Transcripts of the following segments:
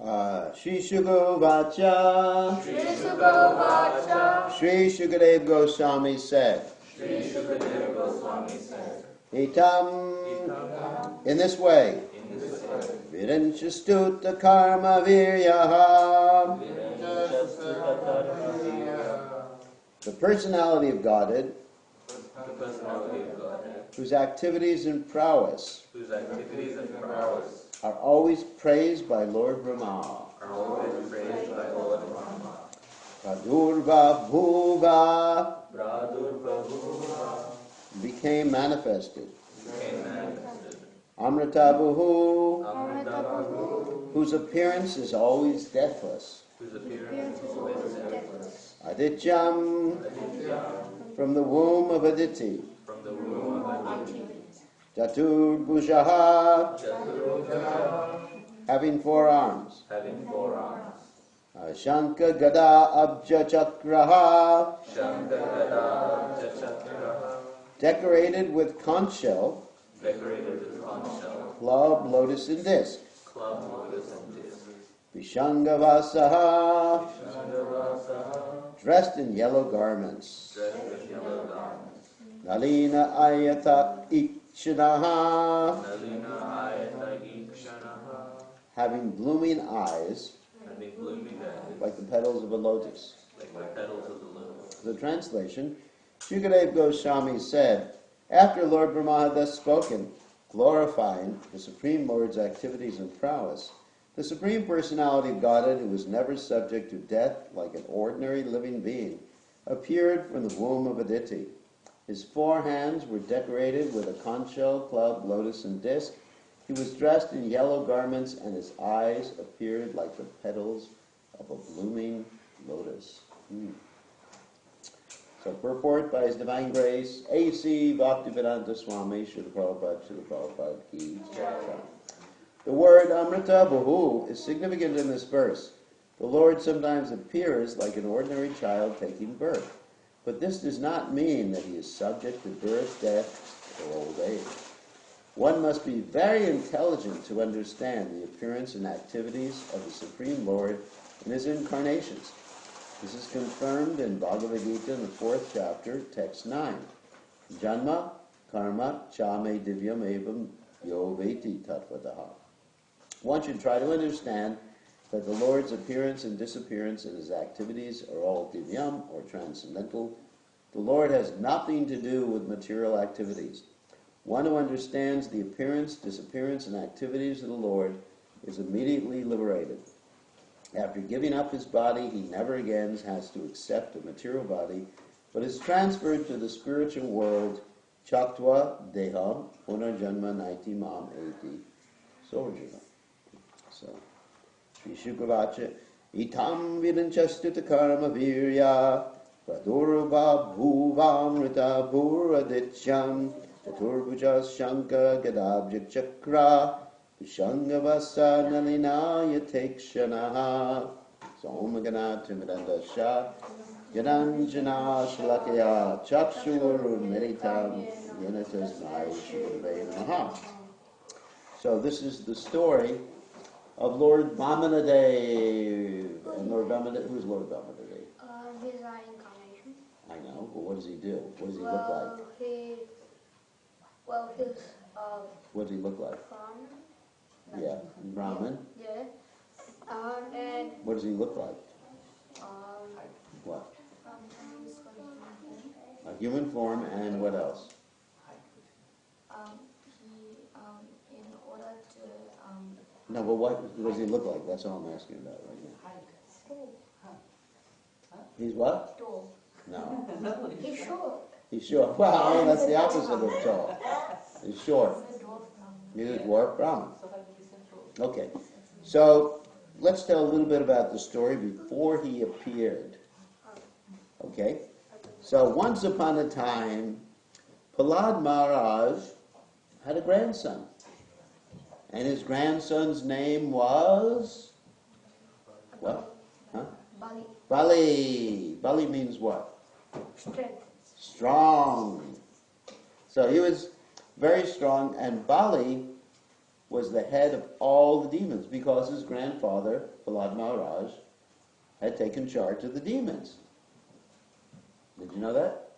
Shri Shukovacha. Shri Shukadev Goswami said. Itam, in this way. Virinchastuta karma viryaha. The personality of Godhead, whose activities and prowess are always praised by Lord Brahma. Pradurva Bhuva became manifested. Amrita Bhuhu, whose appearance is always deathless. Adityam, from the womb of Aditi. Chaturbhujaha, having 4 arms. Shankha Gada Abja Chakraha, decorated with conch shell, club, lotus, and disc. Vishangavasaha, dressed in yellow garments. Nalina Ayata Ikshanaha, having blooming eyes, like the petals of a lotus. The translation, Shukadev Goswami said, after Lord Brahma had thus spoken, glorifying the Supreme Lord's activities and prowess, the Supreme Personality of Godhead, who was never subject to death like an ordinary living being, appeared from the womb of Aditi. His 4 hands were decorated with a conch shell, club, lotus, and disc. He was dressed in yellow garments, and his eyes appeared like the petals of a blooming lotus. So, purport by His Divine Grace, A.C. Bhaktivedanta Swami, Srila Prabhupada Ki Jai. The word Amrita Bhuhu is significant in this verse. The Lord sometimes appears like an ordinary child taking birth, but this does not mean that he is subject to birth, death, or old age. One must be very intelligent to understand the appearance and activities of the Supreme Lord in his incarnations. This is confirmed in Bhagavad Gita in the 4th chapter, text 9. Janma karma chame divyam evam yo veti tatvataha. One should try to understand that the Lord's appearance and disappearance and his activities are all divyam, or transcendental. The Lord has nothing to do with material activities. One who understands the appearance, disappearance, and activities of the Lord is immediately liberated. After giving up his body, he never again has to accept a material body, but is transferred to the spiritual world, Chaktva Deham Punarjanma Naiti Mam Eti Sorjuna. So, Sri Shukavacha, Itam Vidanchastuta Karma Virya, Pradurva Bhuvamrita Bhuradityam, Chaturbhuja Shankha Gadabja Chakra, Vishangavasa Nalinaya Tekshanaha, Somagana Timidanda Shah, Yananjana Shalakya Chakshuru Meditam Yanatas Mai Shivave Namaha. So this is the story of Lord Vamanadev. And Lord Vamanadev, who's Lord Vamanadev? His incarnation. I know, but what does he do? What does he look like? What does he look like? Yeah, Brahmin. Yeah. And what does he look like? What? A human form, and what else? In order to No, but what does he look like? That's all I'm asking about right now. He's what? tall. No. He's short. He's short. Well, that's the opposite of tall. He's short. He's a dwarf Brahmin. Okay. So let's tell a little bit about the story before he appeared. Okay? So once upon a time, Prahlad Maharaj had a grandson. And his grandson's name was? What? Huh? Bali. Bali. Bali means what? Strength. Strong. So he was very strong, and Bali was the head of all the demons because his grandfather, Prahlad Maharaj, had taken charge of the demons. Did you know that?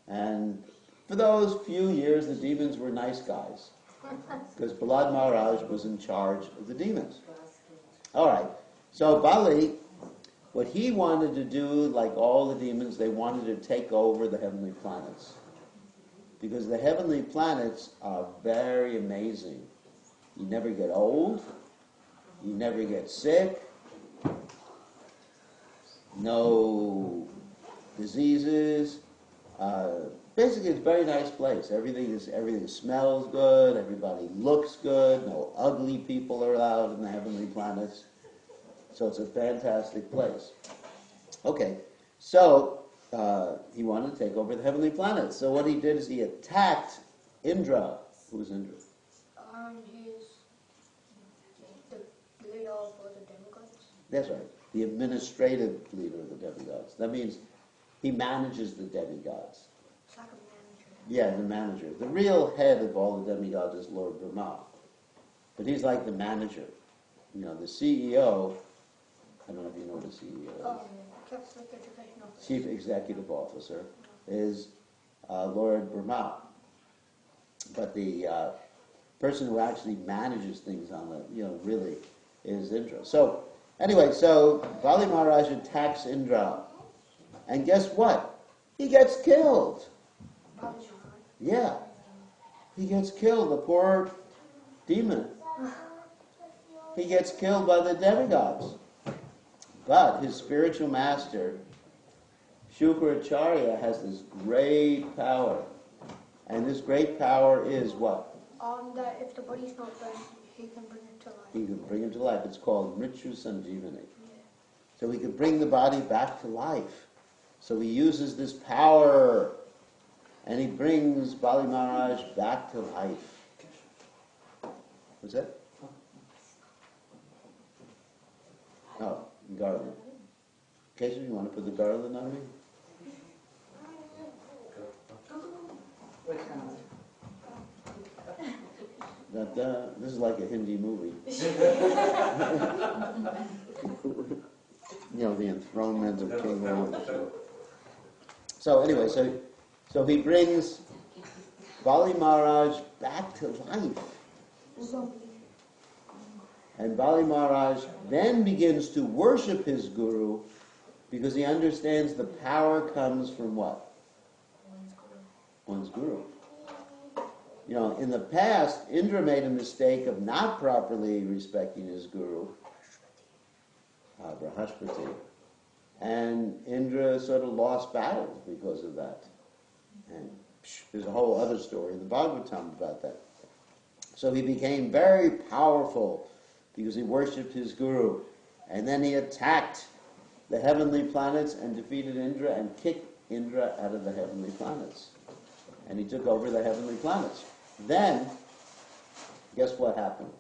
And for those few years, the demons were nice guys because Prahlad Maharaj was in charge of the demons. All right, so Bali, what he wanted to do, like all the demons, they wanted to take over the heavenly planets. Because the heavenly planets are very amazing. You never get old, you never get sick, no diseases. Basically, it's a very nice place. Everything smells good, everybody looks good, no ugly people are allowed in the heavenly planets. So it's a fantastic place. Okay, so he wanted to take over the heavenly planets. So what he did is he attacked Indra. Who was Indra? He's the leader of the demigods. That's right, the administrative leader of the demigods. That means he manages the demigods. It's like a manager. Yeah, the manager. The real head of all the demigods is Lord Brahma. But he's like the manager. You know, the CEO, I don't know if you know what a CEO is. Chief Executive Officer is Lord Brahma. But the person who actually manages things on the, really is Indra. So, anyway, so Bali Maharaj attacks Indra. And guess what? He gets killed. Yeah. He gets killed, the poor demon. He gets killed by the demigods. But his spiritual master, Shukracharya, has this great power. And this great power is what? That if the body's not dead, he can bring it to life. He can bring it to life. It's called Mrityu Sanjeevani. Yeah. So he can bring the body back to life. So he uses this power, and he brings Bali Maharaj back to life. What's that? Oh, garland. Keshav, you want to put the garland on me? This is like a Hindi movie. The enthronement of King Rama. So anyway, so he brings Bali Maharaj back to life. And Bali Maharaj then begins to worship his guru because he understands the power comes from what? One's guru. In the past, Indra made a mistake of not properly respecting his guru, Brahaspati, and Indra sort of lost battles because of that. And there's a whole other story in the Bhagavatam about that. So he became very powerful because he worshipped his guru. And then he attacked the heavenly planets and defeated Indra and kicked Indra out of the heavenly planets. And he took over the heavenly planets. Then, guess what happened?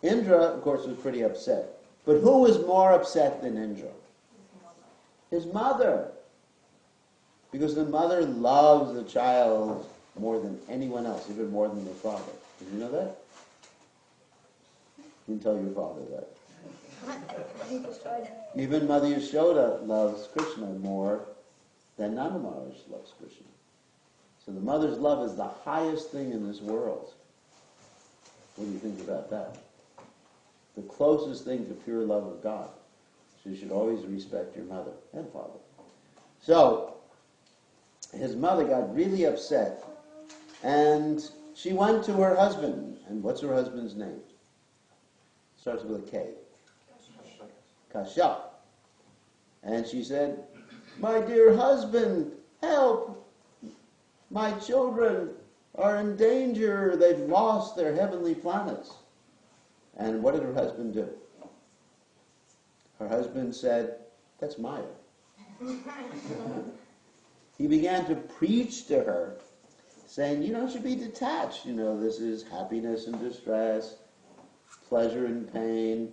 Indra, of course, was pretty upset. But who was more upset than Indra? His mother. Because the mother loves the child more than anyone else, even more than the father. Did you know that? You can tell your father that. Even Mother Yashoda loves Krishna more than Nanda Maharaj loves Krishna. So the mother's love is the highest thing in this world. What do you think about that? The closest thing to pure love of God. So you should always respect your mother and father. So, his mother got really upset, and she went to her husband. And what's her husband's name? Starts with a K. Kashyap. And she said, "My dear husband, help! My children are in danger. They've lost their heavenly planets." And what did her husband do? Her husband said, "That's Maya." He began to preach to her, saying, you should be detached. This is happiness and distress, pleasure and pain,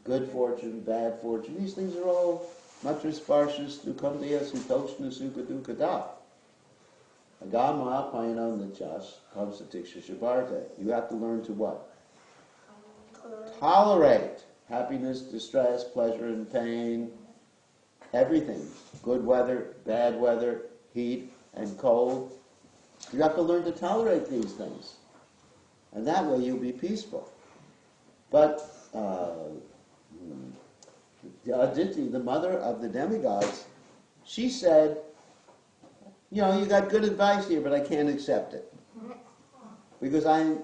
good fortune, bad fortune. These things are all matra sparshas dukkhamdaya sutoshna sukha dukkada. Agama paino nachas kamsatiksha shabarte. You have to learn to what? Tolerate happiness, distress, pleasure, and pain, everything. Good weather, bad weather, heat and cold. You have to learn to tolerate these things. And that way you'll be peaceful. But Aditi, the mother of the demigods, she said, you know, you got good advice here, but I can't accept it. Because I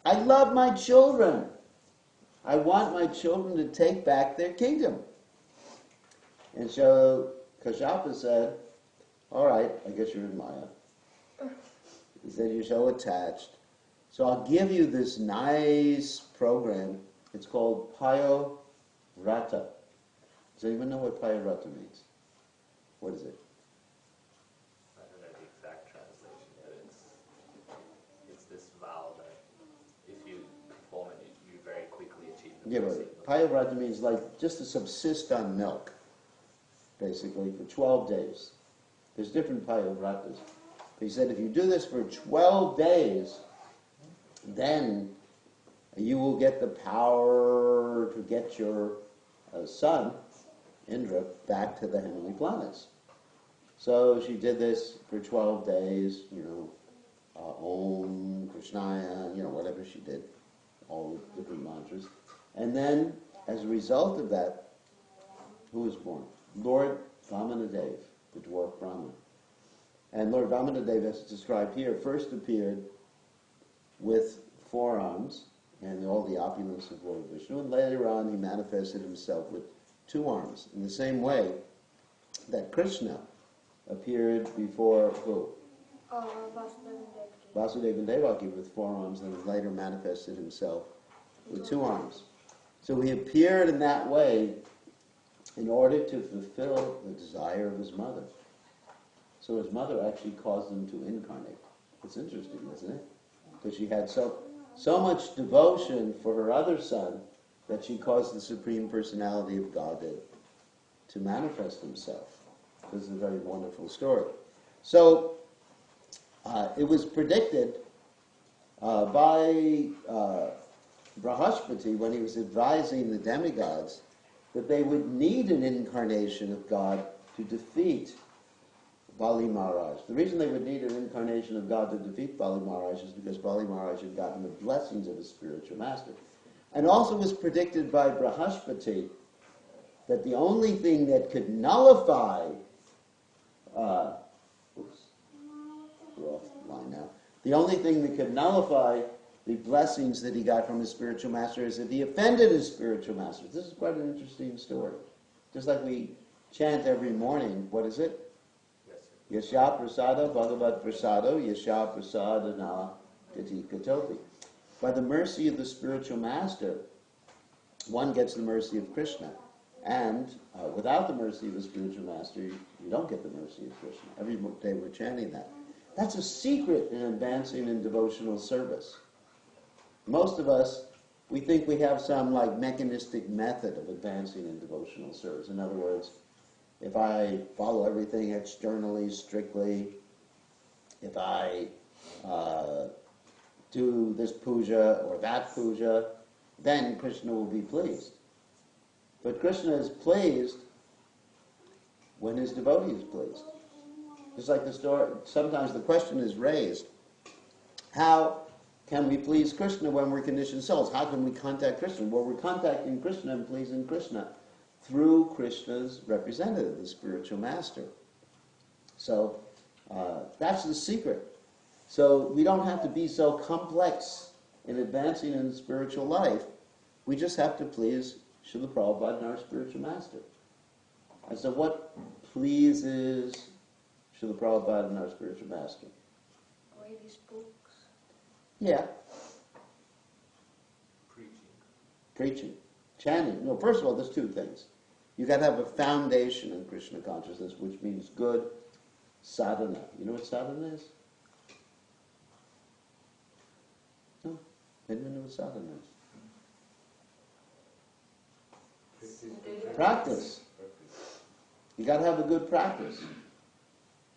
love my children. I want my children to take back their kingdom. And so Kashyapa said, all right, I guess you're in Maya. He said, you're so attached. So I'll give you this nice program. It's called Payo Rata. Does anyone know what Payo Rata means? What is it? I don't know the exact translation, but it's this vow that if you perform it, you very quickly achieve the Yeah, blessing. but Payo Rata means like just to subsist on milk, basically, for 12 days. There's different Payo Ratas. He said if you do this for 12 days, then you will get the power to get your son, Indra, back to the heavenly planets. So she did this for 12 days, Om, Krishnaya, whatever she did, all the different mantras. And then, as a result of that, who was born? Lord Vamanadev, the dwarf Brahma. And Lord Vamanadev, as described here, first appeared with 4 arms and all the opulence of Lord Vishnu, and later on he manifested himself with 2 arms, in the same way that Krishna appeared before who? Vasudeva and Devaki with 4 arms, and later manifested himself with 2 arms. So he appeared in that way in order to fulfill the desire of his mother. So his mother actually caused him to incarnate. It's interesting, isn't it? Because she had so much devotion for her other son that she caused the Supreme Personality of Godhead to manifest himself. This is a very wonderful story. So it was predicted by Brahaspati when he was advising the demigods that they would need an incarnation of God to defeat Bali Maharaj. The reason they would need an incarnation of God to defeat Bali Maharaj is because Bali Maharaj had gotten the blessings of his spiritual master. And also was predicted by Brahaspati that the only thing that could nullify we're off line now. The only thing that could nullify the blessings that he got from his spiritual master is if he offended his spiritual master. This is quite an interesting story. Just like we chant every morning, what is it? Yasha prasada bhagavat prasado yasha prasadana gati katoti. By the mercy of the spiritual master, one gets the mercy of Krishna. And without the mercy of the spiritual master, you don't get the mercy of Krishna. Every day we're chanting that. That's a secret in advancing in devotional service. Most of us, we think we have some mechanistic method of advancing in devotional service. In other words, if I follow everything externally, strictly, if I do this puja or that puja, then Krishna will be pleased. But Krishna is pleased when his devotee is pleased. Just like the story, sometimes the question is raised, how can we please Krishna when we're conditioned souls? How can we contact Krishna? Well, we're contacting Krishna and pleasing Krishna through Krishna's representative, the spiritual master. So that's the secret. So we don't have to be so complex in advancing in the spiritual life. We just have to please Srila Prabhupada and our spiritual master. And so what pleases Srila Prabhupada and our spiritual master? Read his books. Yeah. Preaching. Chanting. No, first of all, there's 2 things. You've got to have a foundation in Krishna consciousness, which means good sadhana. You know what sadhana is? No? Anyone know what sadhana is? Practice. You got to have a good practice.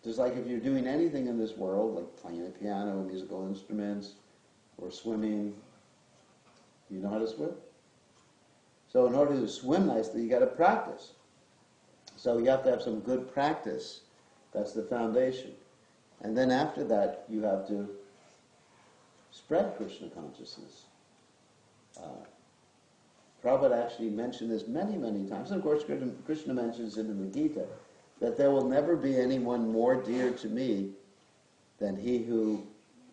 Just like if you're doing anything in this world, like playing a piano, musical instruments, or swimming, you know how to swim? So in order to swim nicely, you got to practice. So you have to have some good practice. That's the foundation. And then after that, you have to spread Krishna consciousness. Prabhupada actually mentioned this many, many times. And of course, Krishna mentions it in the Gita, that there will never be anyone more dear to me than he who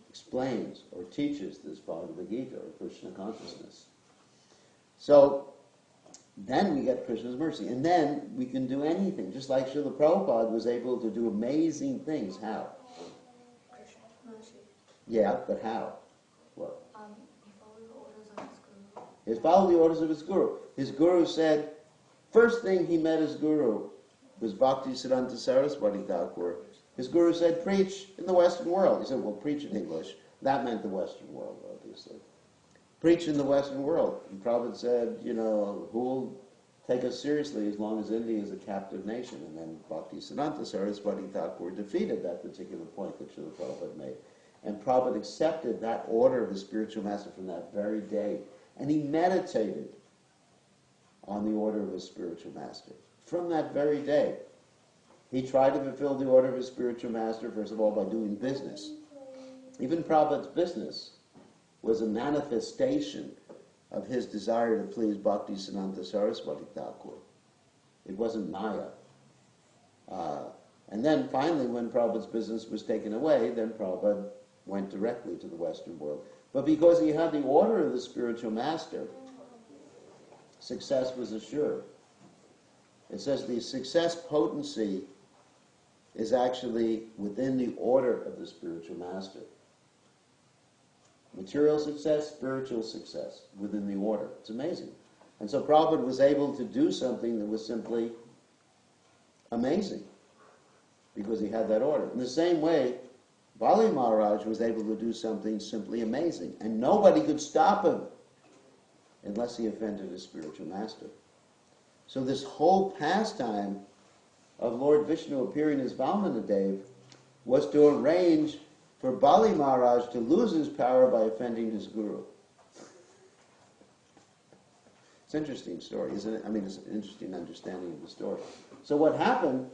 explains or teaches this Bhagavad Gita, or Krishna consciousness. So then we get Krishna's mercy. And then we can do anything, just like Srila Prabhupada was able to do amazing things. How? Krishna's mercy. Yeah, but how? What? He followed the orders of his guru. He followed the orders of his guru. His guru said, first thing he met his guru was Bhaktisiddhanta Saraswati Thakur. His guru said, preach in the Western world. He said, well, preach in English. That meant the Western world, obviously. Preach in the Western world. And Prabhupada said, you know, who will take us seriously as long as India is a captive nation? And then Bhaktisiddhanta Saraswati Thakur defeated that particular point that Srila Prabhupada made. And Prabhupada accepted that order of the spiritual master from that very day. And he meditated on the order of his spiritual master. From that very day, he tried to fulfill the order of his spiritual master, first of all, by doing business. Even Prabhupada's business was a manifestation of his desire to please Bhaktisiddhanta Saraswati Thakur. It wasn't Maya. And then finally, when Prabhupada's business was taken away, then Prabhupada went directly to the Western world. But because he had the order of the spiritual master, success was assured. It says the success potency is actually within the order of the spiritual master. Material success, spiritual success, within the order. It's amazing. And so Prabhupada was able to do something that was simply amazing because he had that order. In the same way, Bali Maharaj was able to do something simply amazing, and nobody could stop him unless he offended his spiritual master. So this whole pastime of Lord Vishnu appearing as Vamanadev was to arrange for Bali Maharaj to lose his power by offending his guru. It's an interesting story, isn't it? I mean, it's an interesting understanding of the story. So what happened,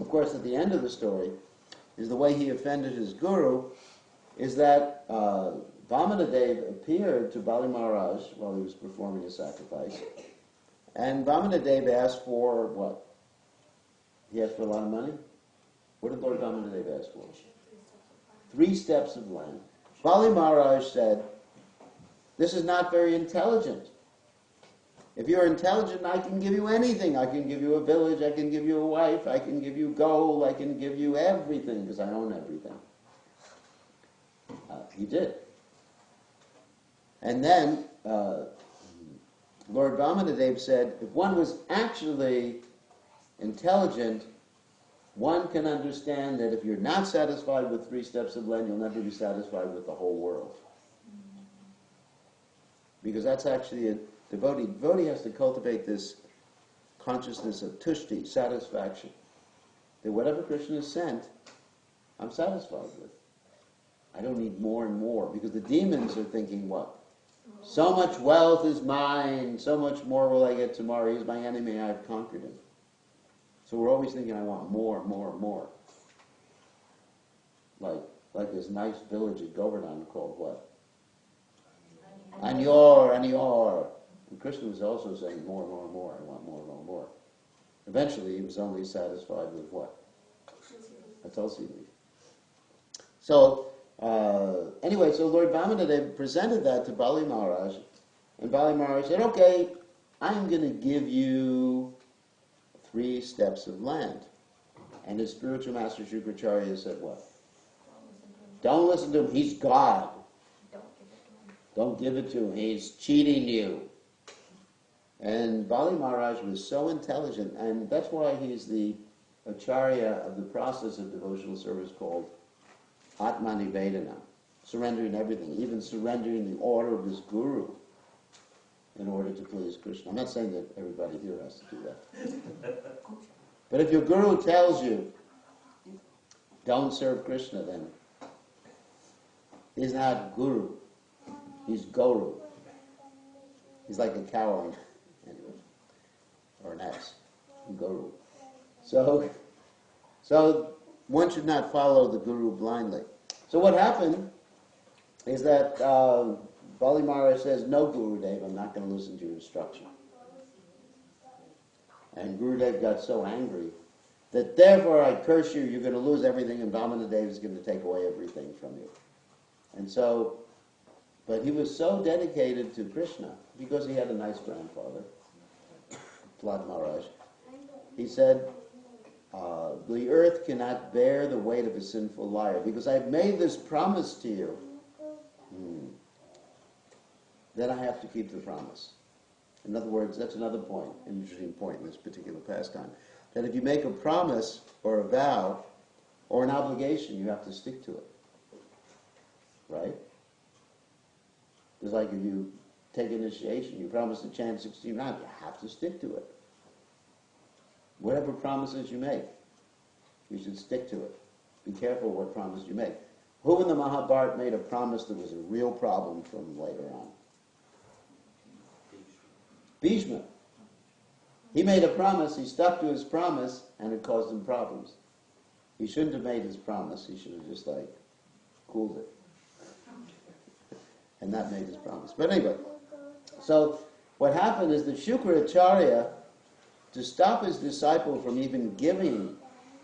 of course, at the end of the story, is the way he offended his guru, is that Vamanadev appeared to Bali Maharaj while he was performing a sacrifice, and Vamanadev asked for what? He asked for a lot of money? What did Lord Vamanadev ask for? 3 steps of land. Bali Maharaj said, this is not very intelligent. If you're intelligent, I can give you anything. I can give you a village, I can give you a wife, I can give you gold, I can give you everything, because I own everything. He did. And then Lord Vamanadev said, if one was actually intelligent, one can understand that if you're not satisfied with 3 steps of land, you'll never be satisfied with the whole world. Because that's actually a devotee. Devotee has to cultivate this consciousness of tushti, satisfaction. That whatever Krishna has sent, I'm satisfied with. I don't need more and more. Because the demons are thinking what? So much wealth is mine, so much more will I get tomorrow. He's my enemy, I have conquered him. So we're always thinking, I want more, more, more. Like this nice village at Govardhan called what? Anyor, Anyor. And Krishna was also saying, more, more, more. I want more, more, more. Eventually, he was only satisfied with what? A tulsi leaf. So, anyway, so Lord Vamanadev presented that to Bali Maharaj. And Bali Maharaj said, okay, I'm going to give you 3 steps of land. And his spiritual master Shukracharya said what? Don't listen to him. He's God. Don't give it to him. He's cheating you. And Bali Maharaj was so intelligent, and that's why he's the acharya of the process of devotional service called Atmanivedana, surrendering everything, even surrendering the order of his guru in order to please Krishna. I'm not saying that everybody here has to do that. But if your guru tells you don't serve Krishna, then he's not guru. He's guru. He's like a cow anyway, or an ass, guru. So one should not follow the guru blindly. So what happened is that Bali Maharaj says, no, Gurudev, I'm not going to listen to your instruction. And Gurudev got so angry that therefore I curse you, you're going to lose everything, and Vamanadev is going to take away everything from you. And so, but he was so dedicated to Krishna, because he had a nice grandfather, Prahlad Maharaj. He said, the earth cannot bear the weight of a sinful liar, because I've made this promise to you. Then I have to keep the promise. In other words, that's another point, an interesting point in this particular pastime. That if you make a promise or a vow or an obligation, you have to stick to it. Right? It's like if you take initiation, you promise to chant 16 rounds, you have to stick to it. Whatever promises you make, you should stick to it. Be careful what promise you make. Who in the Mahabharata made a promise that was a real problem for him later on? Bhishma. He made a promise, he stuck to his promise, and it caused him problems. He shouldn't have made his promise, he should have just cooled it. And not made his promise. But anyway, so what happened is that Shukracharya, to stop his disciple from even giving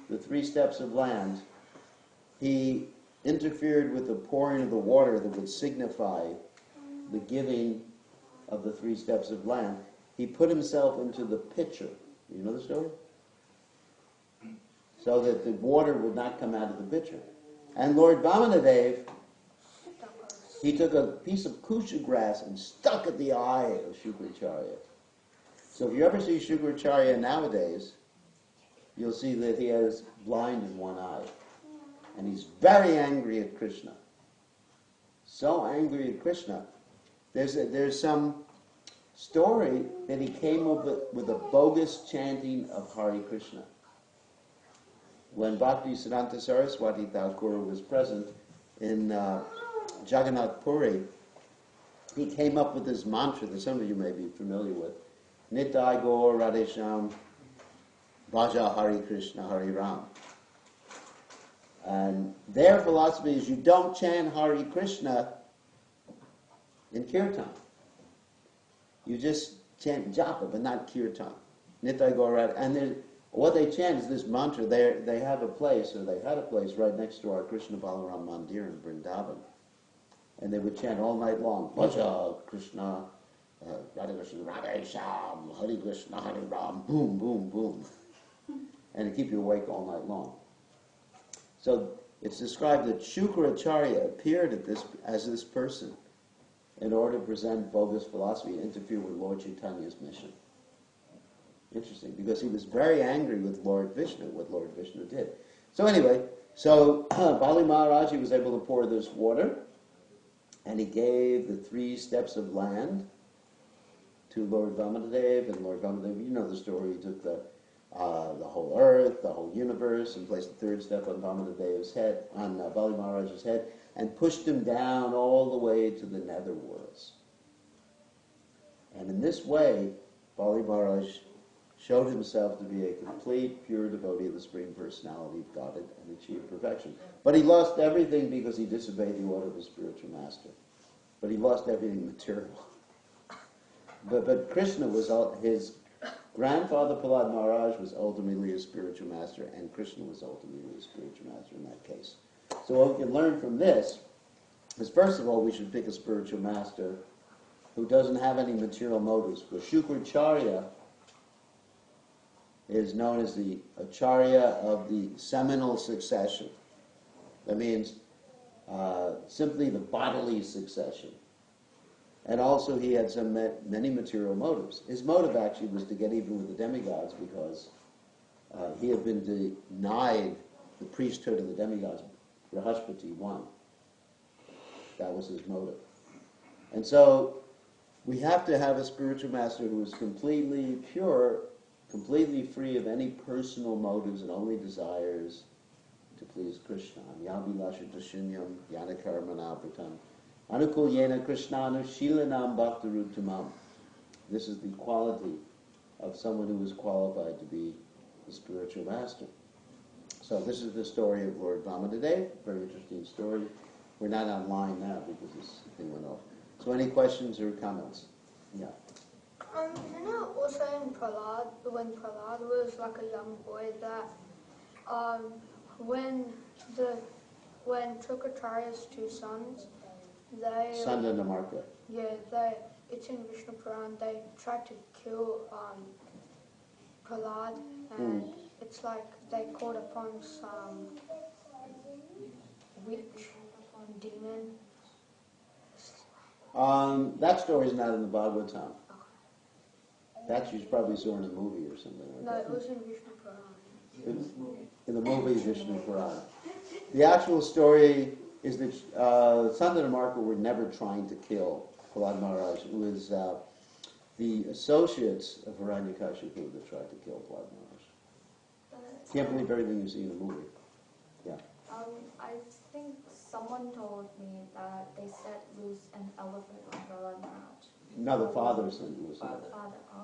the 3 steps of land, he interfered with the pouring of the water that would signify the giving of the 3 steps of land. He put himself into the pitcher. You know the story? So that the water would not come out of the pitcher. And Lord Vamanadev, he took a piece of kusha grass and stuck at the eye of Shukracharya. So if you ever see Shukracharya nowadays, you'll see that he has blind in one eye. And he's very angry at Krishna. So angry at Krishna. There's some story that he came up with a bogus chanting of Hare Krishna. When Bhaktisiddhanta Saraswati Thakur was present in Jagannath Puri, he came up with this mantra that some of you may be familiar with. Nitai Gaur Radhesham Bhaja Hare Krishna Hare Ram. And their philosophy is you don't chant Hare Krishna in kirtan. You just chant japa, but not kirtan. Nitai Gaur Radhe. And what they chant is this mantra. They have a place, or they had a place right next to our Krishna Balaram Mandir in Vrindavan. And they would chant all night long, Bhaja Krishna, Radha Krishna, Radhe Sham, Hare Krishna, Hare Ram, boom, boom, boom. And to keep you awake all night long. So it's described that Shukracharya appeared as this person in order to present bogus philosophy and interfere with Lord Chaitanya's mission. Interesting, because he was very angry with Lord Vishnu, what Lord Vishnu did. So anyway, Bali Maharaj, he was able to pour this water, and he gave the 3 steps of land to Lord Vamanadev, and Lord Vamanadev, you know the story, he took the whole earth, the whole universe, and placed the 3rd step on Vamanadev's head, on Bali Maharaj's head, and pushed him down all the way to the nether worlds. And in this way, Bali Maharaj showed himself to be a complete, pure devotee of the Supreme Personality of Godhead and achieved perfection. But he lost everything because he disobeyed the order of his spiritual master. But he lost everything material. But Krishna was his grandfather, Prahlad Maharaj, was ultimately his spiritual master, and Krishna was ultimately his spiritual master in that case. So what we can learn from this is, first of all, we should pick a spiritual master who doesn't have any material motives. Because Shukracharya is known as the Acharya of the seminal succession. That means simply the bodily succession. And also he had many material motives. His motive actually was to get even with the demigods, because he had been denied the priesthood of the demigods. Brahaspati won. That was his motive. And so we have to have a spiritual master who is completely pure, completely free of any personal motives, and only desires to please Krishna. Yabilasha dashunyam yanakarmanavritam. Anukul yena krishnanu shilanam bhaktaruttamam. This is the quality of someone who is qualified to be the spiritual master. So this is the story of Lord Vamadev. Very interesting story. We're not online now because this thing went off. So any questions or comments? Yeah. You know, also in Prahlad, when Prahlad was like a young boy, that when Trikacharya's two sons, Sanda and Amartya. it's in Vishnu Puran, they tried to kill Prahlad, and it's like they called upon some witch, demon. That story is not in the Bhagavatam. That you probably saw in a movie or something like No, that. it was in Vishnu Puran. In the movie Vishnu Puran. The actual story is that Sanda and Amartya were never trying to kill Prahlad Maharaj. It was the associates of Hiranyakashipu that tried to kill Prahlad Maharaj. Can't believe everything you see in a movie. Yeah. I think someone told me that they set loose an elephant on Prahlad Maharaj. No, the father sent loose an elephant.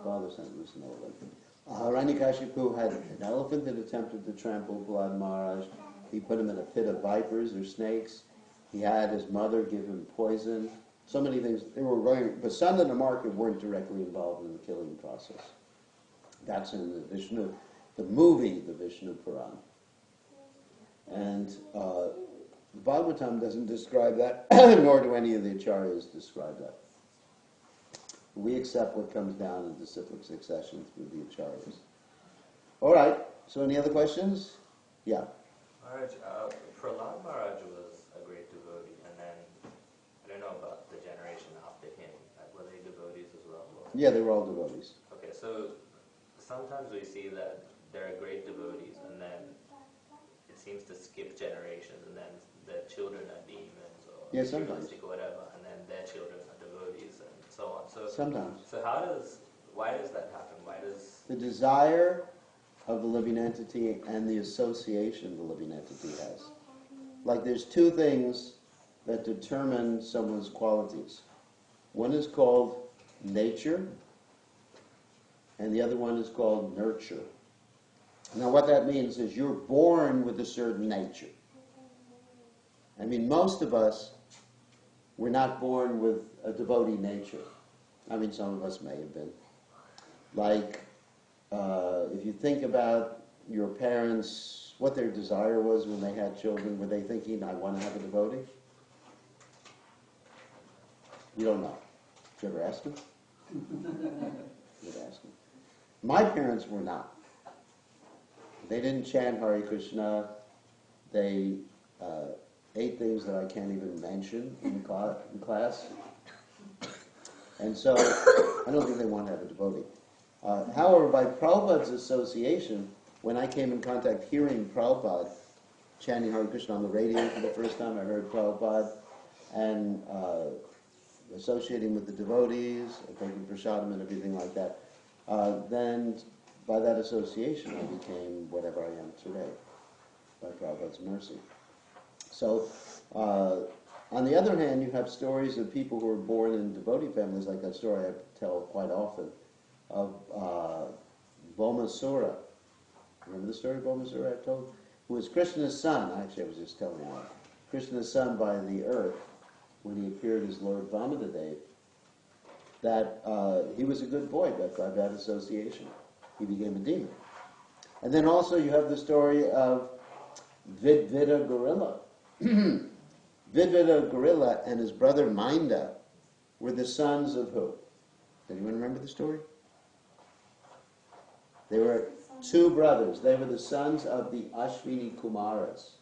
Father sent loose an elephant. Hiranyakashipu had an elephant that attempted to trample Prahlad Maharaj. He put him in a pit of vipers or snakes. He had his mother give him poison. So many things. They were going, but Sanda and Amartya weren't directly involved in the killing process. That's in the movie, the Vishnu Puran. And the Bhagavatam doesn't describe that, nor do any of the acharyas describe that. We accept what comes down in disciplic succession through the acharyas. All right, so any other questions? Yeah. Maharaj, Prahlad Maharaj was a great devotee, and then, I don't know about the generation after him, were they devotees as well? Or? Yeah, they were all devotees. Okay, so sometimes we see that there are great devotees, and then it seems to skip generations, and then the children are demons or materialistic or whatever, and then their children are devotees, and so on. So Sometimes. So why does that happen? Why does The desire of the living entity and the association the living entity has. Like there's two things that determine someone's qualities. One is called nature, and the other one is called nurture. Now what that means is you're born with a certain nature. I mean, most of us were not born with a devotee nature. I mean, some of us may have been. Like, if you think about your parents, what their desire was when they had children, were they thinking, I want to have a devotee? We don't know. Did you ever ask them? You'd ask them. My parents were not. They didn't chant Hare Krishna. They ate things that I can't even mention in class. And so, I don't think they want to have a devotee. However, by Prabhupada's association, when I came in contact hearing Prabhupada chanting Hare Krishna on the radio for the first time, I heard Prabhupada, and associating with the devotees, taking prasadam and everything like that, then by that association I became whatever I am today, by Prabhupada's mercy. So, on the other hand, you have stories of people who were born in devotee families, like that story I tell quite often, of Bhaumasura. Remember the story of Bhaumasura I told? Who was Krishna's son. Actually, I was just telling you that. Krishna's son by the earth, when he appeared as Lord Vamadev, that he was a good boy, but by that association, he became a demon. And then also you have the story of Vidvita Gorilla. Vidvita Gorilla and his brother Minda were the sons of who? Does anyone remember the story? They were two brothers. They were the sons of the Ashvini Kumaras.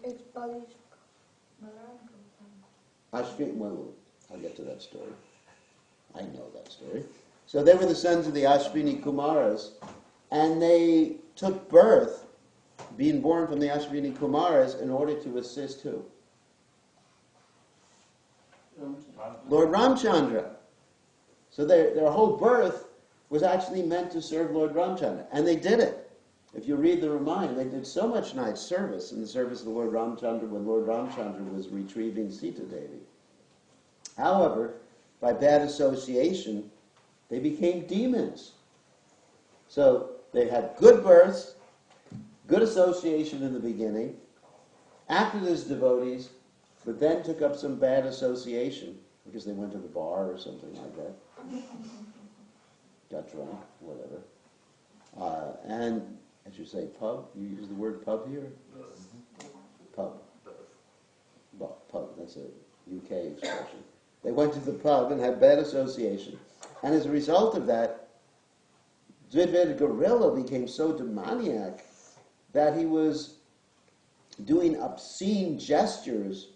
It's Bali's Ashvini, well, I'll get to that story. I know that story. So they were the sons of the Ashvini Kumaras, and they took birth, being born from the Ashvini Kumaras, in order to assist who? Lord Ramchandra. So their whole birth was actually meant to serve Lord Ramchandra, and they did it. if you read the Ramayana, they did so much night service in the service of the Lord Ramchandra when Lord Ramchandra was retrieving Sita Devi. However, by bad association, they became demons. So they had good births, good association in the beginning, acted as devotees, but then took up some bad association because they went to the bar or something like that. Got drunk, whatever. And, as you say, pub? You use the word pub here? Pub. Well, pub, that's a UK expression. They went to the pub and had bad association. And as a result of that, Dvidveda Gorilla became so demoniac that he was doing obscene gestures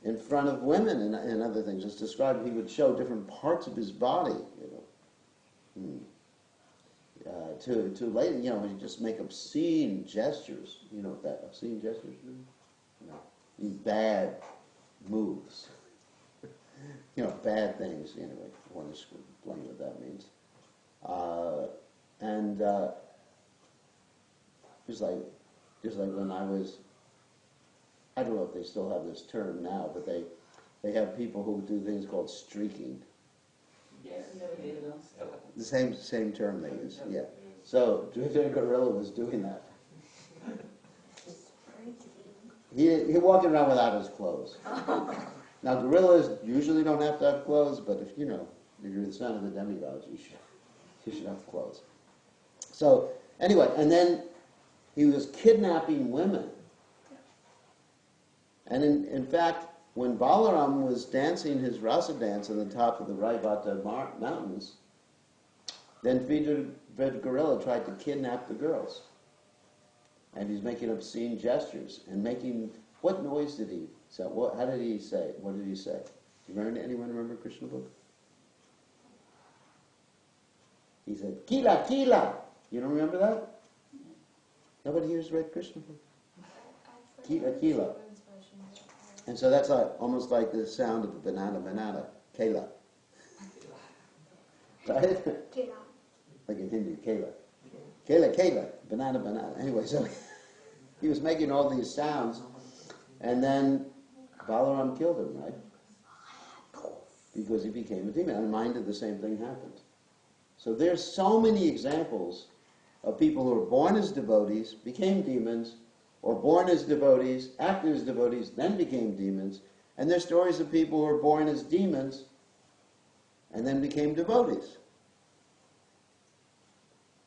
in front of women and other things. It's described he would show different parts of his body, to lady, he'd just make obscene gestures. You know what that obscene gestures mean? No. These bad moves. Bad things. Anyway, I want to explain what that means. Just like when I was, I don't know if they still have this term now, but they have people who do things called streaking. Yes. The same term they use, yeah. So Dvidveda Gorilla was doing that. He walking around without his clothes. Now gorillas usually don't have to have clothes, but if you're the son of the demigods, you should have clothes. So anyway, and then he was kidnapping women. And in fact, when Balaram was dancing his rasa dance on the top of the Raivata mountains, then Dvidveda Gorilla tried to kidnap the girls. And he's making obscene gestures and making, what noise did he say? How did he say? What did he say? Anyone remember Krishna book? He said, Kila, Kila. You don't remember that? Nobody here's read Krishna book? Kila, Kila. And so that's almost like the sound of a banana, banana. Kela. Right? Kira. Like in Hindi, Kela. Kela, Kela. Banana, banana. Anyway, so he was making all these sounds, and then Balaram killed him, right? Because he became a demon. And minded the same thing happened. So there's so many examples of people who were born as devotees, became demons, or born as devotees, acted as devotees, then became demons. And there's stories of people who were born as demons and then became devotees.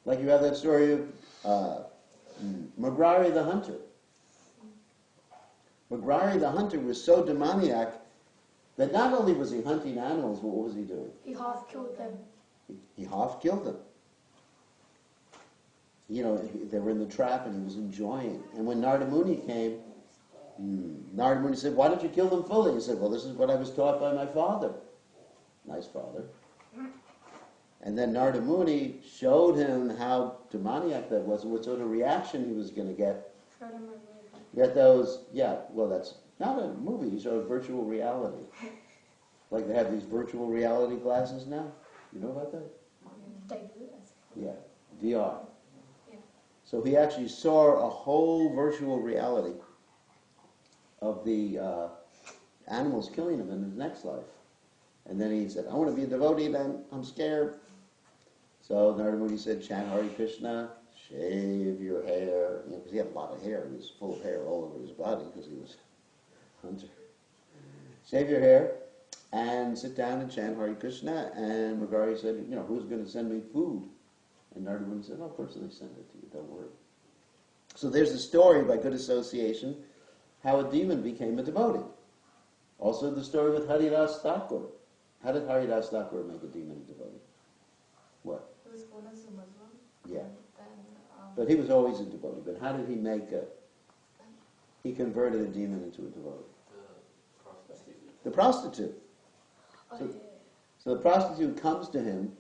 Like you have that story of Magrari the hunter. Magrari the hunter was so demoniac that not only was he hunting animals, but what was he doing? He half killed them. He half killed them. They were in the trap and he was enjoying. And when Narada Muni came, Narada Muni said, why don't you kill them fully? He said, well, this is what I was taught by my father. Nice father. And then Narada Muni showed him how demoniac that was and what sort of reaction he was going to get. Showed him a movie. Get those, that's not a movie, he showed virtual reality. Like they have these virtual reality glasses now. You know about that? They do. Yeah, VR. So he actually saw a whole virtual reality of the animals killing him in his next life. And then he said, I want to be a devotee then, I'm scared. So Narada Muni said, chant Hare Krishna, shave your hair. Because he had a lot of hair. He was full of hair all over his body because he was a hunter. Shave your hair and sit down and chant Hare Krishna. And Magrari said, who's going to send me food? And Narada Muni said, of course they send it to you, don't worry. So there's a story by good association how a demon became a devotee. Also the story with Haridas Thakur. How did Haridas Thakur make a demon a devotee? What? He was born as a Muslim. Yeah. Then, But he was always a devotee. But how did he he converted a demon into a devotee? The prostitute. So the prostitute comes to him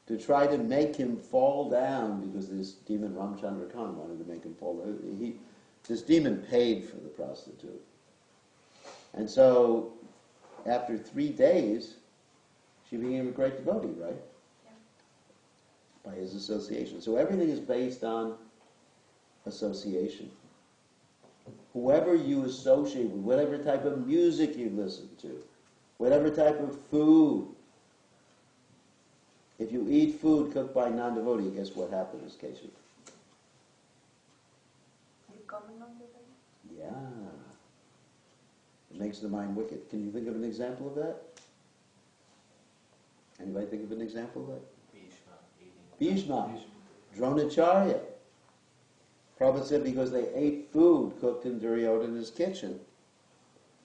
to try to make him fall down because this demon Ramchandra Khan wanted to make him fall down. This demon paid for the prostitute. And so after 3 days, she became a great devotee, right? Yeah. By his association. So everything is based on association. Whoever you associate with, whatever type of music you listen to, whatever type of food. If you eat food cooked by non-devotee, guess what happens, Casey? You comment on it? Yeah. It makes the mind wicked. Can you think of an example of that? Anybody think of an example of that? Bhishma, Dronacharya. Prabhupada said because they ate food cooked in Duryodhana's kitchen,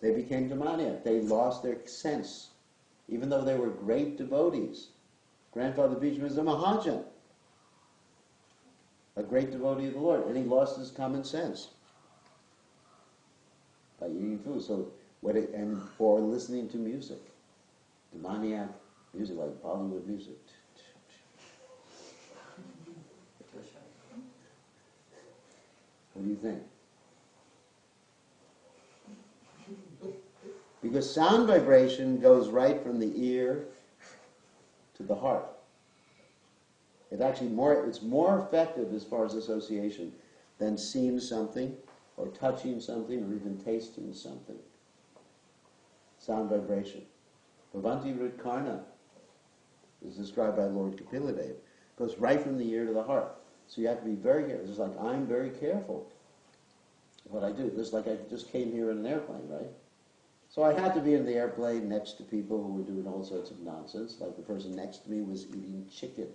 they became demoniac. They lost their sense. Even though they were great devotees. Grandfather Bhishma is a Mahajan, a great devotee of the Lord, and he lost his common sense by eating food. So, or listening to music, demoniac music like Bollywood music. What do you think? Because sound vibration goes right from the ear to the heart. It's more effective as far as association than seeing something or touching something or even tasting something. Sound vibration. Bhavanti Ritkarna is described by Lord Kapiladev. Goes right from the ear to the heart. So you have to be very careful. It's like I'm very careful what I do. Just like I just came here in an airplane, right? So I had to be in the airplane next to people who were doing all sorts of nonsense. Like the person next to me was eating chicken.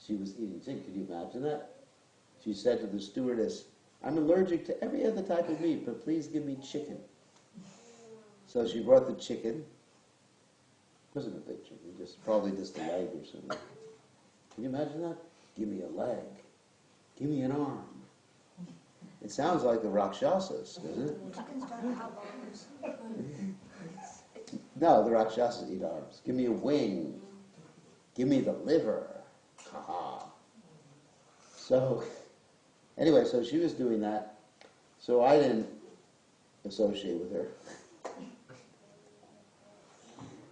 She was eating chicken. Could you imagine that? She said to the stewardess, I'm allergic to every other type of meat, but please give me chicken. So she brought the chicken. It wasn't a big chicken, probably just a leg or something. Can you imagine that? Give me a leg. Give me an arm. It sounds like the Rakshasas, doesn't it? Chickens don't have arms. No, the Rakshasas eat arms. Give me a wing. Give me the liver. Ha-ha. So, anyway, so she was doing that. So I didn't associate with her.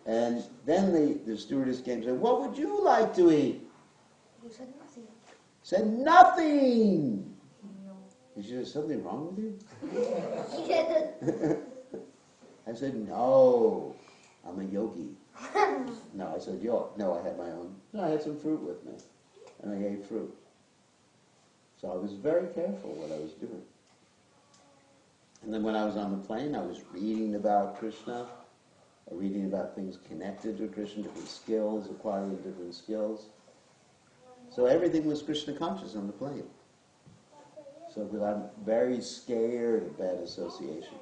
And then the stewardess came and said, what would you like to eat? You said nothing. Said nothing. And she said, is something wrong with you? I said, no, I'm a yogi. No, I said, no, I had my own. No, I had some fruit with me. And I ate fruit. So I was very careful what I was doing. And then when I was on the plane, I was reading about Krishna, reading about things connected to Krishna, different skills, acquiring different skills. So everything was Krishna conscious on the plane. So because I'm very scared of bad association.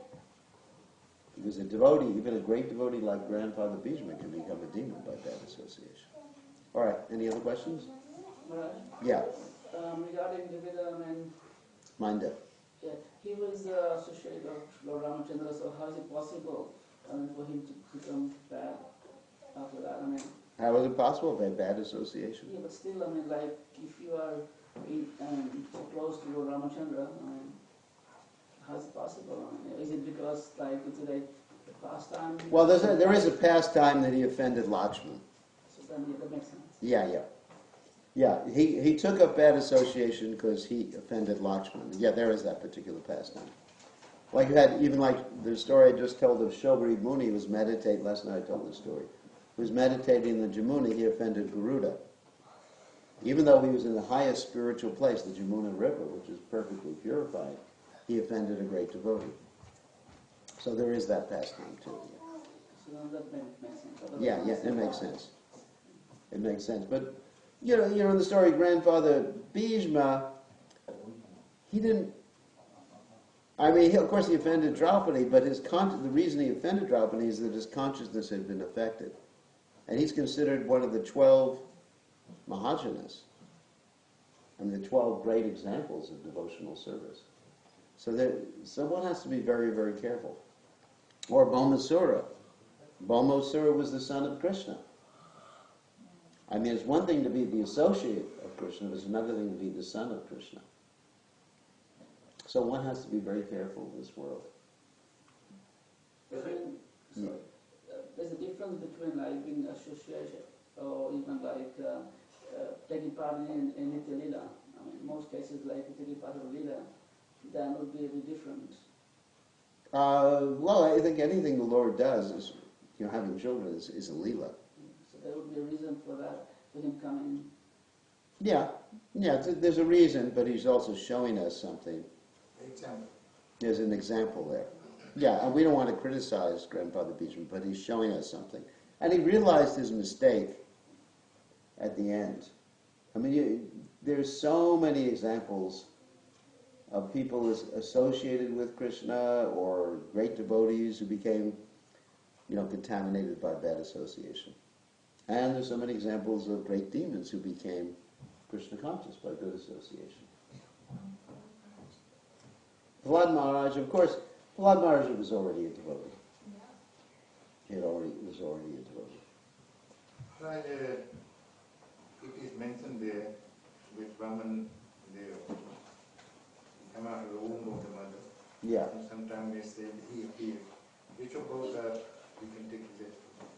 Because a devotee, even a great devotee like Grandfather Bhishma, can become a demon by bad association. All right, any other questions? Yeah. Regarding Devida and Minda. yeah, he was associated of Lord Ramachandra, so how is it possible for him to become bad after that? How is it possible by bad association? Yeah, but still, like if you are so close to Lord Ramachandra, how is it possible? Is it because like it's a pastime? Well, there is a pastime that he offended Lakshman. So then that makes sense. Yeah. Yeah, he took up bad association because he offended Lakshman. Yeah, there is that particular pastime. Like you had, even like the story I just told of Shobri Muni was meditating, last night I told the story. He was meditating in the Jamuna, he offended Garuda. Even though he was in the highest spiritual place, the Jamuna River, which is perfectly purified, he offended a great devotee. So there is that pastime too. So now that makes sense. Yeah, it makes sense. It makes sense. But you know, in the story, Grandfather Bhishma, he didn't. I mean, of course, he offended Draupadi, but the reason he offended Draupadi is that his consciousness had been affected, and he's considered one of the 12 Mahajanas, and the 12 great examples of devotional service. So one has to be very, very careful. Or Bhaumasura. Bhaumasura was the son of Krishna. I mean, it's one thing to be the associate of Krishna, but it's another thing to be the son of Krishna. So one has to be very careful in this world. There's a difference between like being associated or even like taking part in Nitya Lila. I mean, in most cases, like taking part of Lila, then would be a bit different. Well, I think anything the Lord does is, having children is a Leela. So there would be a reason for that, for him coming. Yeah, there's a reason, but he's also showing us something. Example. There's an example there. Yeah, and we don't want to criticize Grandfather Beecham, but he's showing us something. And he realized his mistake at the end. I mean, there's so many examples of people associated with Krishna or great devotees who became, contaminated by bad association. And there's so many examples of great demons who became Krishna conscious by good association. Prahlad Maharaj, of course, Prahlad Maharaj was already a devotee. He was already a devotee. Right, it is mentioned there with Brahman, they come out of the womb of the mother. Yeah. And sometimes they say he appeared. Which of both we can take his explanation?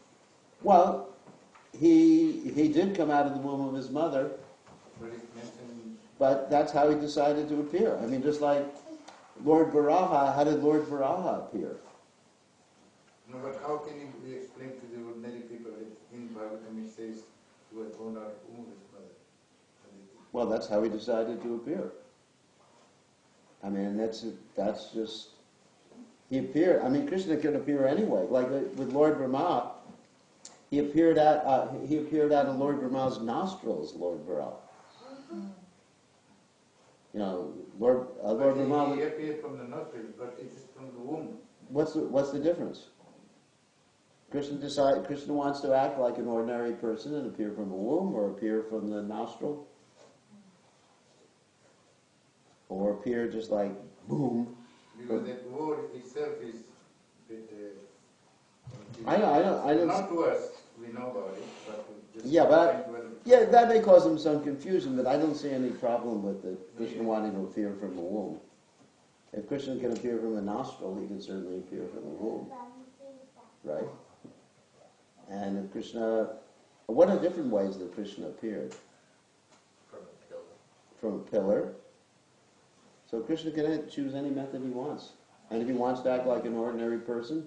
Well, he did come out of the womb of his mother, But it's mentioned. but that's how he decided to appear. I mean, just like Lord Varaha, how did Lord Varaha appear? No, but how can it be explained to the ordinary people? In Bhagavatam it says he was born out of the womb of his mother. Well, that's how he decided to appear. I mean, that's just, he appeared. I mean, Krishna can appear anyway. Like with Lord Brahma, he appeared out of Lord Brahma's nostrils, Lord Varaha. Lord Brahma. He appeared from the nostrils, but it is from the womb. What's the difference? Krishna wants to act like an ordinary person and appear from the womb, or appear from the nostril, or appear just like boom. Because that word itself is I don't. Not to us, we know about it, but just Yeah, that may cause him some confusion, but I don't see any problem with Krishna wanting to appear from the womb. If Krishna can appear from the nostril, he can certainly appear from the womb, right? And if Krishna, what are different ways that Krishna appeared? From a pillar. From a pillar. So Krishna can choose any method he wants. And if he wants to act like an ordinary person,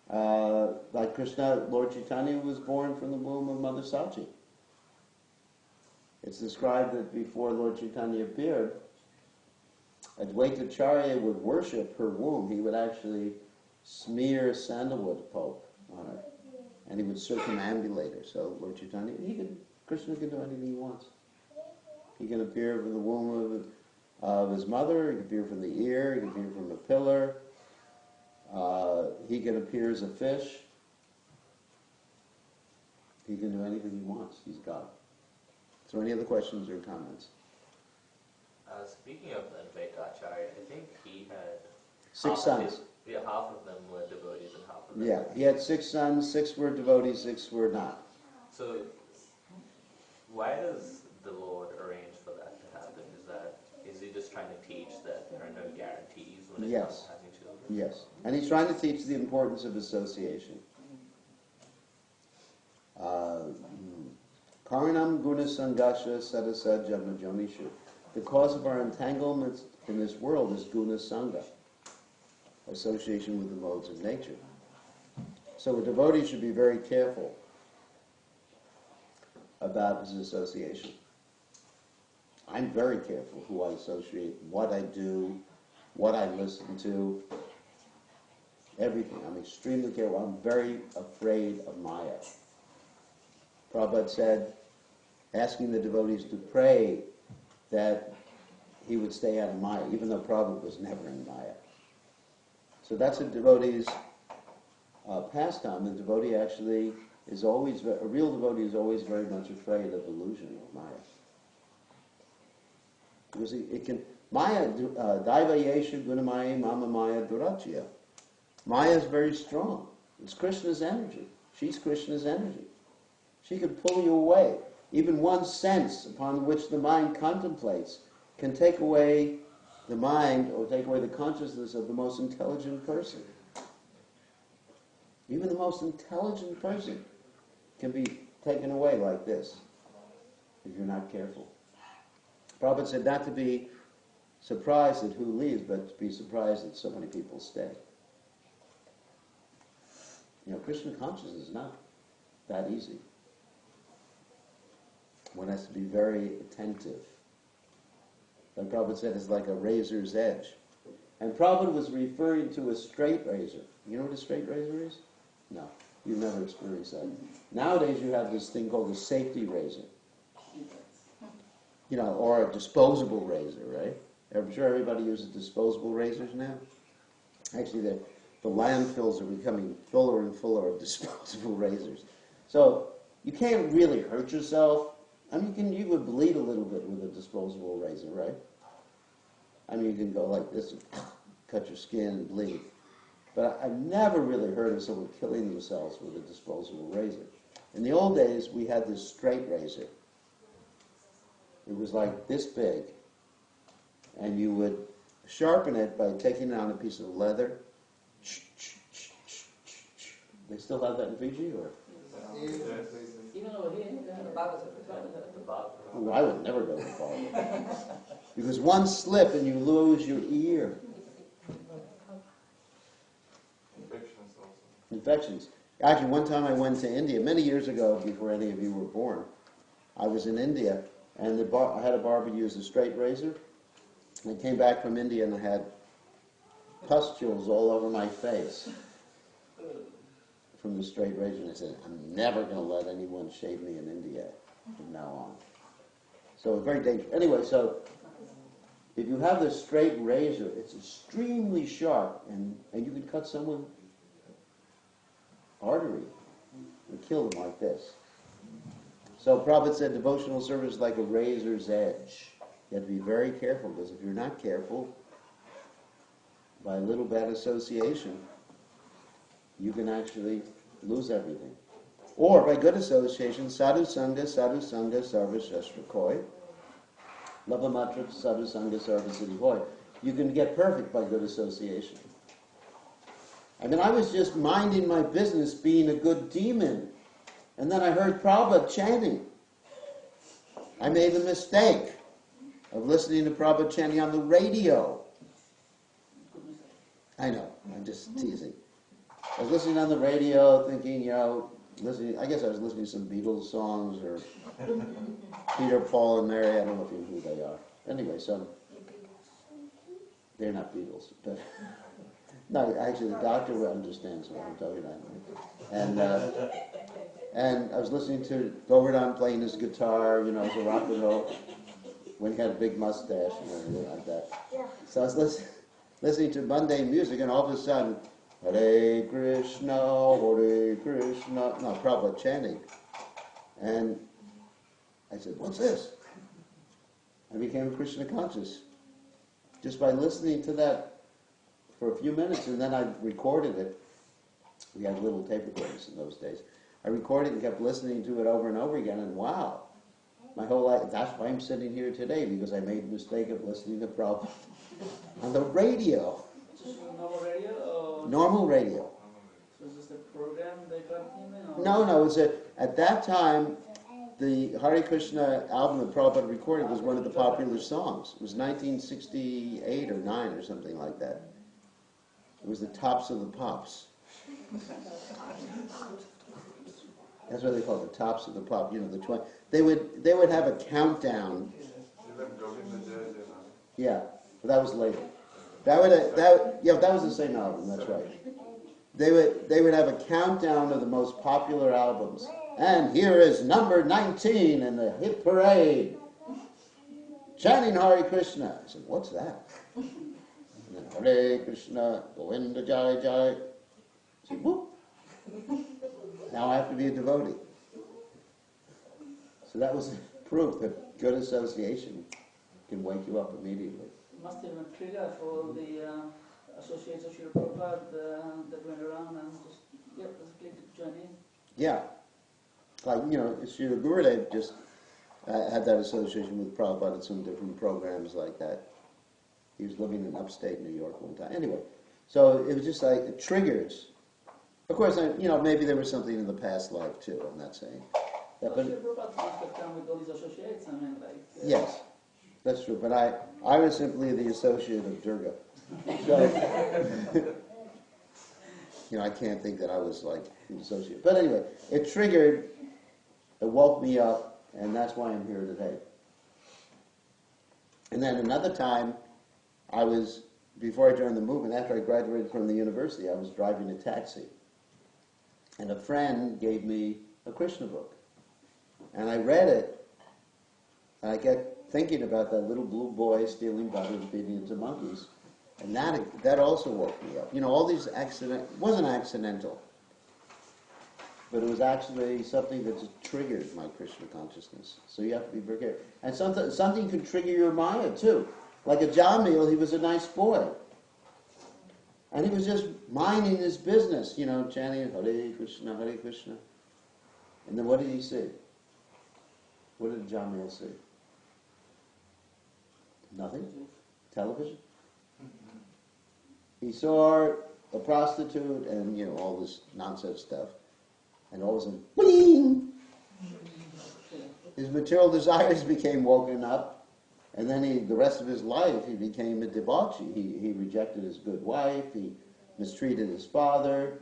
like Krishna, Lord Chaitanya was born from the womb of Mother Sachi. It's described that before Lord Chaitanya appeared, Advaitacharya would worship her womb. He would actually smear sandalwood pulp on her, and he would circumambulate her. So Lord Chaitanya, Krishna can do anything he wants. He can appear from the womb of his mother. He can appear from the ear. He can appear from a pillar. He can appear as a fish. He can do anything he wants. He's God. So any other questions or comments? Speaking of Advaitacharya, I think he had 6 sons. Half of them were devotees and half of them. Yeah, he had 6 sons. 6 were devotees, 6 were not. So, why does the Lord arrange for that to happen? Is he just trying to teach that there are no guarantees when it comes to having children? Yes, and he's trying to teach the importance of association. Karanam guna sangasha sadasa janma jonishu. The cause of our entanglements in this world is guna sangha, association with the modes of nature. So a devotee should be very careful about his association. I'm very careful who I associate, what I do, what I listen to, everything. I'm extremely careful. I'm very afraid of Maya. Prabhupada said, asking the devotees to pray that he would stay out of Maya, even though Prabhupada was never in Maya. So that's a devotee's pastime. The devotee actually is always, a real devotee is always very much afraid of illusion of Maya. Because it can, Maya, Daiva Yesha Gunamaya Mama Maya Durachya. Maya is very strong. It's Krishna's energy. She's Krishna's energy. She could pull you away. Even one sense upon which the mind contemplates can take away the mind or take away the consciousness of the most intelligent person. Even the most intelligent person can be taken away like this. if you're not careful. Prabhupada said not to be surprised at who leaves, but to be surprised that so many people stay. You know, Krishna consciousness is not that easy. One has to be very attentive. Like Prabhupada said, it's like a razor's edge. And Prabhupada was referring to a straight razor. You know what a straight razor is? No, you've never experienced that. Nowadays you have this thing called a safety razor. You know, or a disposable razor, right? I'm sure everybody uses disposable razors now. Actually, the landfills are becoming fuller and fuller of disposable razors. So you can't really hurt yourself. I mean, you would bleed a little bit with a disposable razor, right? I mean, you can go like this and cut your skin and bleed. But I've never really heard of someone killing themselves with a disposable razor. In the old days, we had this straight razor. It was like this big. And you would sharpen it by taking it on a piece of leather. They still have that in Fiji, or? Even over here, Oh, I would never go to far. Because one slip and you lose your ear. Infections also. Infections. Actually, one time I went to India, many years ago, before any of you were born. I was in India, and I had a barber use a straight razor. I came back from India and I had pustules all over my face from the straight razor. And I said, I'm never going to let anyone shave me in India from now on. So it's very dangerous. Anyway, so if you have this straight razor, it's extremely sharp, and you can cut someone's artery and kill them like this. So Prabhupada said devotional service is like a razor's edge. You have to be very careful, because if you're not careful, by a little bad association, you can actually lose everything. Or by good association, sadhu sangha, sarva shastra koi, lavamatra sadhu sangha, sarva siddhi hoy. You can get perfect by good association. I mean, I was just minding my business being a good demon, and then I heard Prabhupada chanting. I made the mistake of listening to Prabhupada chanting on the radio. I know, I'm just teasing. I was listening on the radio thinking, I guess I was listening to some Beatles songs or Peter, Paul, and Mary. I don't know if you know who they are. Anyway, so they're not Beatles. But no, actually the doctor understands what I'm talking about. And I was listening to Govardhan playing his guitar, as a rock and roll, when he had a big mustache and everything like that. Yeah. So I was listening to mundane music, and all of a sudden, Hare Krishna, Hare Krishna, no, Prabhupada chanting. And I said, what's this? I became Krishna conscious just by listening to that for a few minutes, and then I recorded it. We had little tape recorders in those days. I recorded and kept listening to it over and over again, and wow, my whole life, that's why I'm sitting here today, because I made the mistake of listening to Prabhupada on the radio. just normal radio or? Normal radio. So is this a program they got him in? Or? No, at that time, the Hare Krishna album that Prabhupada recorded was one of the popular songs. It was 1968 or 9 or something like that. It was the Tops of the Pops. That's what they call it, the Tops of the Pop. The 20. They would have a countdown. Yeah, but that was later. That was the same album. That's right. They would have a countdown of the most popular albums. And here is number 19 in the hit parade, chanting Hare Krishna. I said, what's that? And then Hare Krishna, Govinda Jai Jai. I said, whoop. Now I have to be a devotee. So that was proof that good association can wake you up immediately. Must have been a trigger for the associates of Srila Prabhupada that went around and just, let's click to join in. Yeah. Like, Srila Gurudev just had that association with Prabhupada at some different programs like that. He was living in upstate New York one time. Anyway, so it was just like, it triggers. Of course, maybe there was something in the past life too, I'm not saying. But, Prabhupada must have come with all his associates, I mean, like... yes, that's true, but I was simply the associate of Durga. So, I can't think that I was like an associate. But anyway, it woke me up, and that's why I'm here today. And then another time, before I joined the movement, after I graduated from the university, I was driving a taxi. And a friend gave me a Krishna book. And I read it, and I kept thinking about that little blue boy stealing butter and feeding it to monkeys. And that also woke me up. All these wasn't accidental, but it was actually something that just triggered my Krishna consciousness. So you have to be very careful. And something can trigger your Maya too. Like a Jamil, he was a nice boy. And he was just minding his business, chanting Hare Krishna, Hare Krishna. And then what did he see? What did Jamil see? Nothing? Television? He saw a prostitute and, all this nonsense stuff. And all of a sudden, bling! His material desires became woken up. And then the rest of his life, he became a debauchee. He rejected his good wife. He mistreated his father.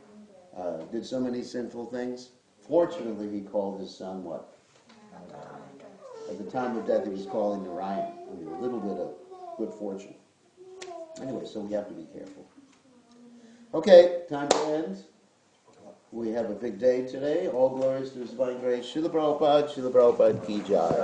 Did so many sinful things. Fortunately, he called his son what? At the time of death, he was calling Narayan. A little bit of good fortune. Anyway, so we have to be careful. Okay, time to end. We have a big day today. All glories to His divine grace. Srila Prabhupada ki jai.